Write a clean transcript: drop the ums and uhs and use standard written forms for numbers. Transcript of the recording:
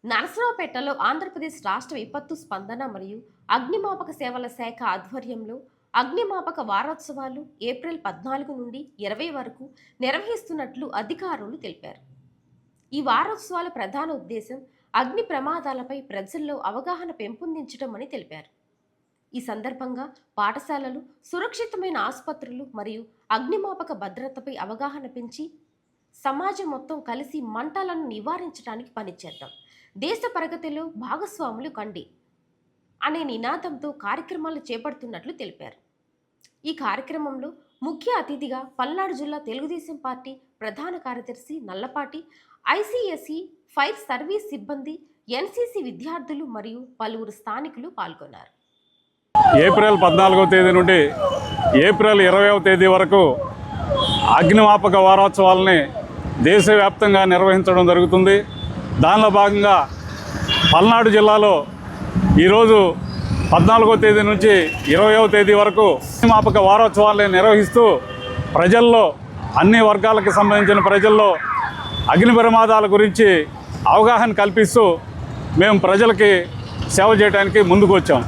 నరసరావుపేటలో ఆంధ్రప్రదేశ్ రాష్ట్ర విపత్తు స్పందన మరియు అగ్నిమాపక సేవల శాఖ ఆధ్వర్యంలో అగ్నిమాపక వారోత్సవాలు ఏప్రిల్ 14 నుండి 20 వరకు నిర్వహిస్తున్నట్లు అధికారులు తెలిపారు. ఈ వారోత్సవాల ప్రధాన ఉద్దేశం అగ్ని ప్రమాదాలపై ప్రజల్లో అవగాహన పెంపొందించడం అని తెలిపారు. ఈ సందర్భంగా పాఠశాలలు, సురక్షితమైన ఆసుపత్రులు మరియు అగ్నిమాపక భద్రతపై అవగాహన పెంచి సమాజం మొత్తం కలిసి మంటలను నివారించడానికి పనిచేద్దాం, దేశ ప్రగతిలో భాగస్వాములు కండి అనే నినాదంతో కార్యక్రమాలు చేపడుతున్నట్లు తెలిపారు. ఈ కార్యక్రమంలో ముఖ్య అతిథిగా పల్నాడు జిల్లా తెలుగుదేశం పార్టీ ప్రధాన కార్యదర్శి నల్లపాటి, ఐసిఎస్ఈ ఫైర్ సర్వీస్ సిబ్బంది, ఎన్సిసి విద్యార్థులు మరియు పలువురు స్థానికులు పాల్గొన్నారు. ఏప్రిల్ 14వ తేదీ నుండి ఏప్రిల్ 20వ తేదీ వరకు అగ్నిమాపక వారోత్సవాలని దేశవ్యాప్తంగా నిర్వహించడం జరుగుతుంది. దానిలో భాగంగా పల్నాడు జిల్లాలో ఈరోజు 14వ తేదీ నుంచి 20వ తేదీ వరకు అగ్నిమాపక వారోత్సవాలను నిర్వహిస్తూ ప్రజల్లో, అన్ని వర్గాలకు సంబంధించిన ప్రజల్లో అగ్ని ప్రమాదాల గురించి అవగాహన కల్పిస్తూ మేము ప్రజలకి సేవ చేయడానికి ముందుకు వచ్చాం.